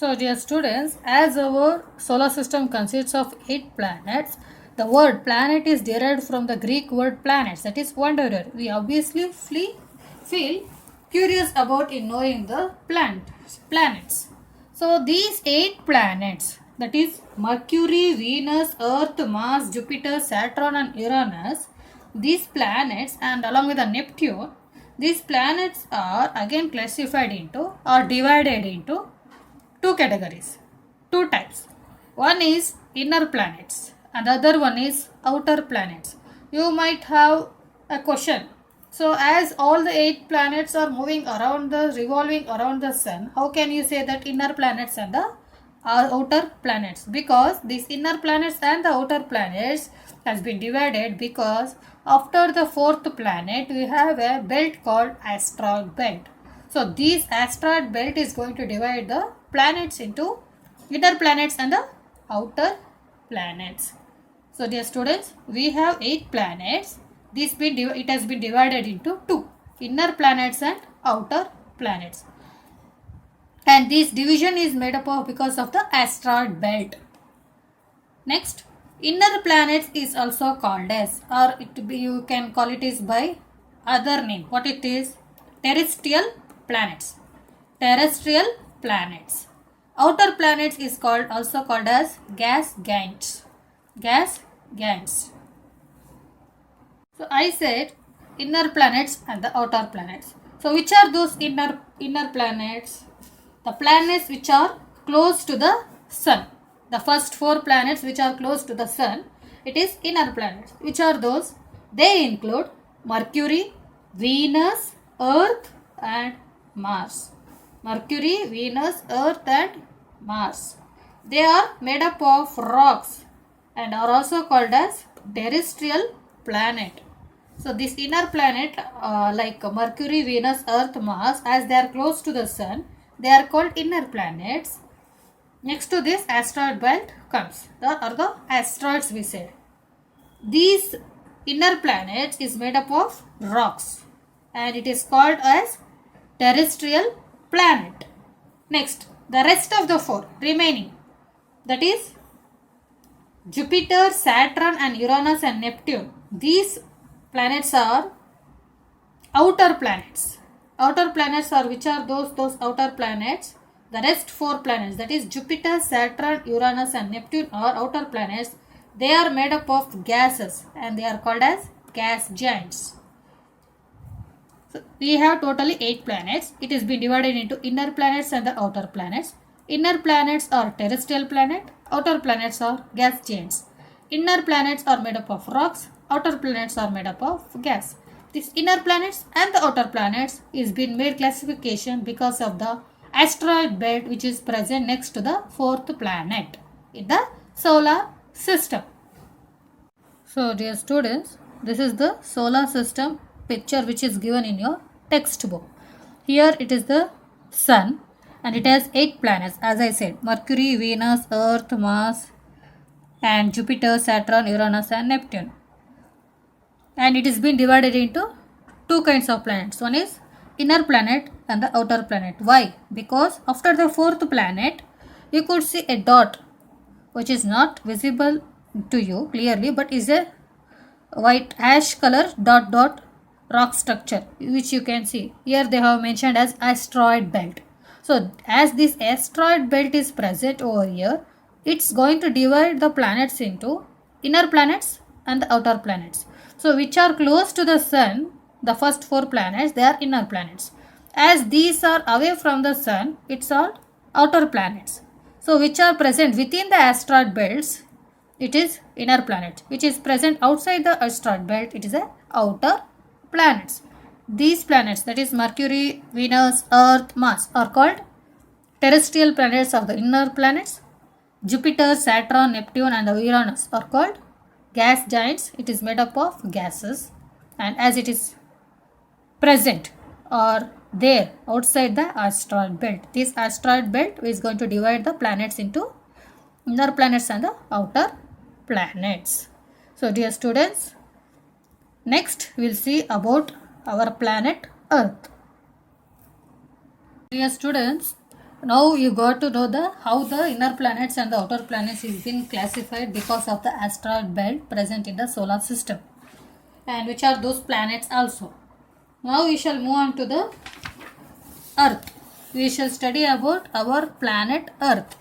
So, dear students, as our solar system consists of 8 planets, the word planet is derived from the Greek word planets, that is wanderer. We obviously feel curious about in knowing the planets. So, these 8 planets, that is Mercury, Venus, Earth, Mars, Jupiter, Saturn, and Uranus, these planets, and along with the Neptune, these planets are again classified into or divided into two categories, two types. One is inner planets and the other one is outer planets. You might have a question. So as all the 8 planets are revolving around the sun, how can you say that inner planets and the outer planets? Because these inner planets and the outer planets has been divided because after the fourth planet we have a belt called asteroid belt. So this asteroid belt is going to divide the planets into inner planets and the outer planets. So dear students, we have 8 planets. It has been divided into two, inner planets and outer planets. And this division is made up of because of the asteroid belt. Next, inner planets is also called as, or you can call it is by other name. What it is? Terrestrial planets. Terrestrial planets. Outer planets is also called as gas giants. Gas giants. So I said inner planets and the outer planets. So which are those inner planets? The planets which are close to the sun. The first 4 planets which are close to the sun, it is inner planets. Which are those? They include Mercury, Venus, Earth and Mars. Mercury, Venus, Earth and Mars. They are made up of rocks and are also called as terrestrial planet. So this inner planet like Mercury, Venus, Earth, Mars, as they are close to the sun, they are called inner planets. Next to this asteroid belt comes the asteroids we said. These inner planets is made up of rocks and it is called as terrestrial planet. Next, the rest of the 4 remaining, that is Jupiter, Saturn and Uranus and Neptune. These planets are outer planets. Outer planets are which are those outer planets? The rest 4 planets, that is Jupiter, Saturn, Uranus and Neptune are outer planets. They are made up of gases and they are called as gas giants. So we have totally 8 planets. It has been divided into inner planets and the outer planets. Inner planets are terrestrial planet. Outer planets are gas giants. Inner planets are made up of rocks. Outer planets are made up of gas. These inner planets and the outer planets is been made classification because of the asteroid belt which is present next to the 4th planet in the solar system. So dear students, this is the solar system picture which is given in your textbook. Here it is the sun and it has 8 planets as I said, Mercury, Venus, Earth, Mars and Jupiter, Saturn, Uranus and Neptune. And it is been divided into 2 kinds of planets. One is inner planet and the outer planet. Why? Because after the 4th planet, you could see a dot which is not visible to you clearly but is a white ash color dot rock structure which you can see. Here they have mentioned as asteroid belt. So as this asteroid belt is present over here, it's going to divide the planets into inner planets and the outer planets. So which are close to the sun, the first 4 planets, they are inner planets. As these are away from the sun, it's all outer planets. So which are present within the asteroid belts, it is inner planet. Which is present outside the asteroid belt, it is a outer planets. These planets, that is Mercury, Venus, Earth, Mars, are called terrestrial planets of the inner planets. Jupiter, Saturn, Neptune and Uranus are called gas giants. It is made up of gases and as it is present or there outside the asteroid belt, this asteroid belt is going to divide the planets into inner planets and the outer planets. So dear students, next we will see about our planet Earth. Dear students, Now you got to know the how the inner planets and the outer planets is been classified because of the asteroid belt present in the solar system, and which are those planets also. Now we shall move on to the Earth. We shall study about our planet Earth.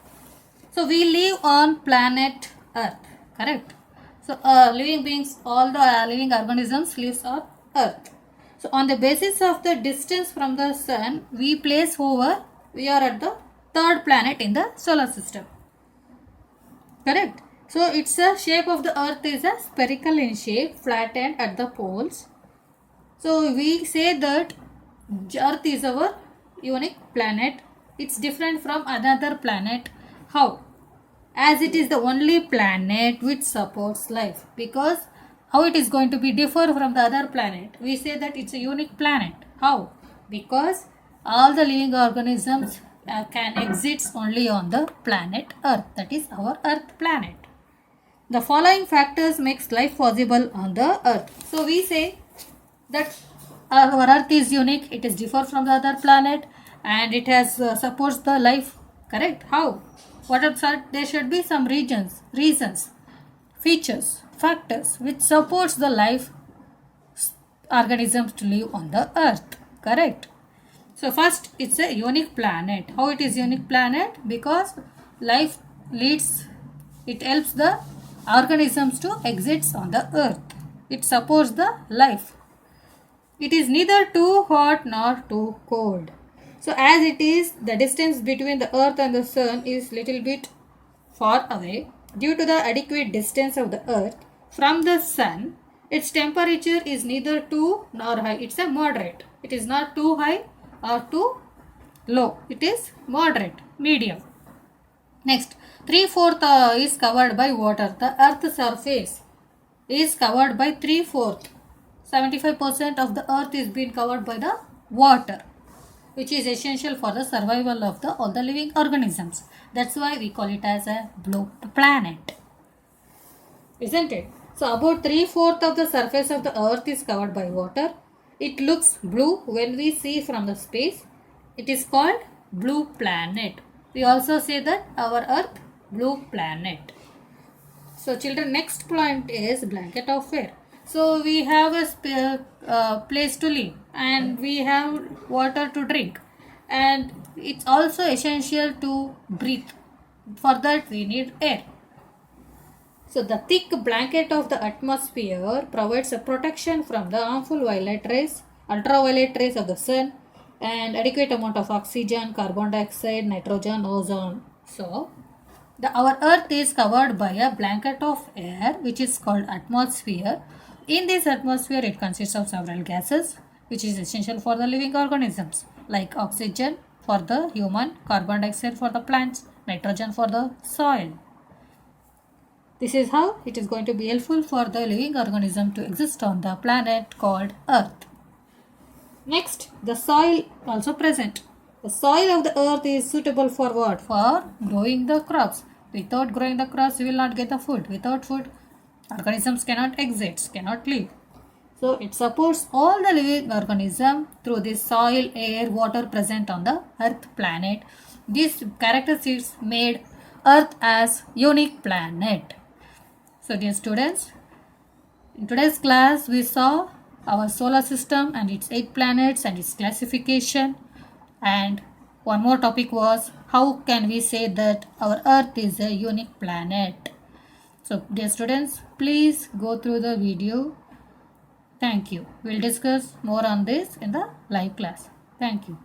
So we live on planet Earth, correct? So living beings, all the living organisms lives on Earth. So on the basis of the distance from the sun, we place over, we are at the third planet in the solar system, correct? So it's a shape of the Earth is a spherical in shape, flattened at the poles. So we say that Earth is our unique planet. It's different from another planet. How? As it is the only planet which supports life. Because how it is going to be differ from the other planet? We say that it's a unique planet. How? Because all the living organisms can exist only on the planet Earth. That is our Earth planet. The following factors makes life possible on the Earth. So we say that our Earth is unique, it is different from the other planet, and it has supports the life, correct? How? What are there should be some reasons, features, factors which supports the life organisms to live on the Earth, correct? So first, it's a unique planet. How it is unique planet? Because life leads, it helps the organisms to exist on the Earth. It supports the life. It is neither too hot nor too cold. So as it is, the distance between the Earth and the Sun is little bit far away. Due to the adequate distance of the Earth from the Sun, its temperature is neither too nor high. It's a moderate. It is not too high or too low. It is moderate, medium. Next, 3/4 is covered by water. The Earth's surface is covered by 3/4. 75% of the Earth is being covered by the water, which is essential for the survival of all the living organisms. That's why we call it as a blue planet, isn't it? So about 3/4 of the surface of the Earth is covered by water. It looks blue when we see from the space. It is called blue planet. We also say that our Earth blue planet. So children, next point is blanket of air. So we have a place to live, and we have water to drink, and it's also essential to breathe. For that we need air. So the thick blanket of the atmosphere provides a protection from the harmful violet rays, ultraviolet rays of the sun, and adequate amount of oxygen, carbon dioxide, nitrogen, ozone. So our Earth is covered by a blanket of air which is called atmosphere. In this atmosphere, it consists of several gases which is essential for the living organisms, like oxygen for the human, carbon dioxide for the plants, nitrogen for the soil. This is how it is going to be helpful for the living organism to exist on the planet called Earth. Next, the soil also present. The soil of the Earth is suitable for what? For growing the crops. Without growing the crops, we will not get the food. Without food, organisms cannot exist, cannot live. So it supports all the living organism through this soil, air, water present on the Earth planet. These characteristics made Earth as unique planet. So dear students, in today's class we saw our solar system and its 8 planets and its classification, and one more topic was how can we say that our Earth is a unique planet. So dear students, please go through the video. Thank you. We'll discuss more on this in the live class. Thank you.